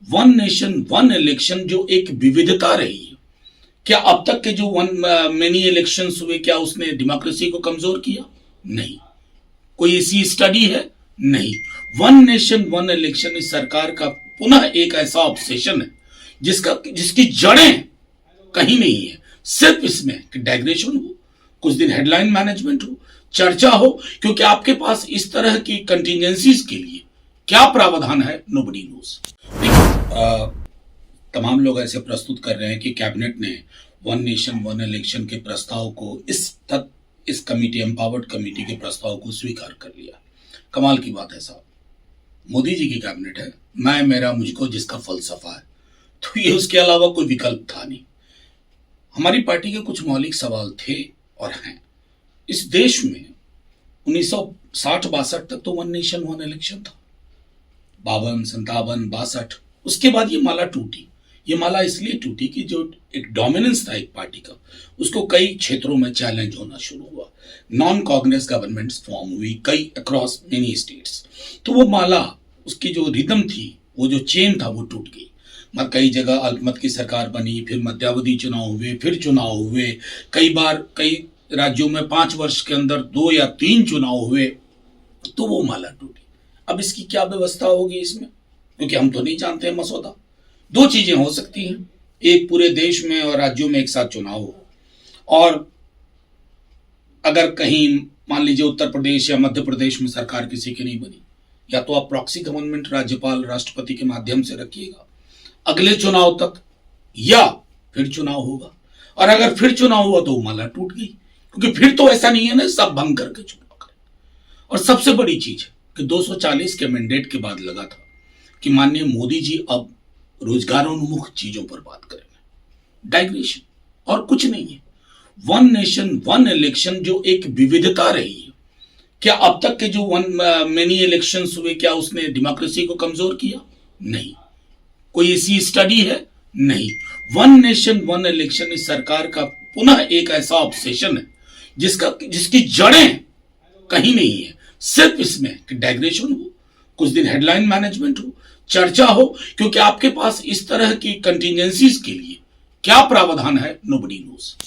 One nation one election जो एक विविधता रही है, क्या अब तक के जो मेनी इलेक्शंस हुए क्या उसने डेमोक्रेसी को कमजोर किया? नहीं। कोई ऐसी स्टडी है? नहीं। वन नेशन वन इलेक्शन इस सरकार का पुनः एक ऐसा ऑब्सेशन है जिसकी जड़ें कहीं नहीं है, सिर्फ इसमें कि डाइग्रेशन हो, कुछ दिन हेडलाइन मैनेजमेंट हो, चर्चा हो, क्योंकि आपके पास इस तरह की कंटिजेंसीज के लिए क्या प्रावधान है, नोबडी नोस। तमाम लोग ऐसे प्रस्तुत कर रहे हैं कि कैबिनेट ने वन नेशन वन इलेक्शन के प्रस्ताव को इस कमिटी, एम्पावर्ड कमिटी के प्रस्ताव को स्वीकार कर लिया। कमाल की बात है साहब, मोदी जी की कैबिनेट है, मैं मेरा मुझको जिसका फलसफा है, तो ये उसके अलावा कोई विकल्प था नहीं। हमारी पार्टी के कुछ मौलिक सवाल थे और हैं। इस देश में 1960-62 तक तो वन नेशन वन इलेक्शन था, 52, 57, 62, उसके बाद ये माला टूटी। ये माला इसलिए टूटी कि जो एक डोमिनेंस था एक पार्टी का, उसको कई क्षेत्रों में चैलेंज होना शुरू हुआ। नॉन कांग्रेस गवर्नमेंट्स फॉर्म हुई कई अक्रॉस मेनी स्टेट्स, तो वो माला, उसकी जो रिदम थी, वो जो चेन था, वो टूट गई। कई जगह अल्पमत की सरकार बनी, फिर मध्यावधि चुनाव हुए, फिर चुनाव हुए, कई बार कई राज्यों में 5 वर्ष के अंदर 2 या 3 चुनाव हुए, तो वो माला टूटी। अब इसकी क्या व्यवस्था होगी इसमें, क्योंकि हम तो नहीं जानते हैं मसौदा। 2 चीजें हो सकती हैं, एक पूरे देश में और राज्यों में एक साथ चुनाव हो, और अगर कहीं मान लीजिए उत्तर प्रदेश या मध्य प्रदेश में सरकार किसी की नहीं बनी, या तो आप प्रॉक्सी गवर्नमेंट राज्यपाल राष्ट्रपति के माध्यम से रखिएगा अगले चुनाव तक, या फिर चुनाव होगा। और अगर फिर चुनाव हुआ तो माला टूट गई, क्योंकि फिर तो ऐसा नहीं है ना सब भंग करके चुनाव करें। और सबसे बड़ी चीज है कि 240 के मैंडेट के बाद लगा था कि माननीय मोदी जी अब रोजगारोन्मुख चीजों पर बात करेंगे, डाइग्रेशन और कुछ नहीं है। वन नेशन वन इलेक्शन जो एक विविधता रही है, क्या अब तक के जो मेनी इलेक्शंस हुए क्या उसने डेमोक्रेसी को कमजोर किया? नहीं। कोई ऐसी स्टडी है? नहीं। वन नेशन वन इलेक्शन इस सरकार का पुनः एक ऐसा ऑब्सेशन है जिसकी जड़ें कहीं नहीं है, सिर्फ इसमें कि डाइग्रेशन हो, कुछ दिन हेडलाइन मैनेजमेंट हो, चर्चा हो, क्योंकि आपके पास इस तरह की कंटिजेंसीज के लिए क्या प्रावधान है, नोबडी नोस।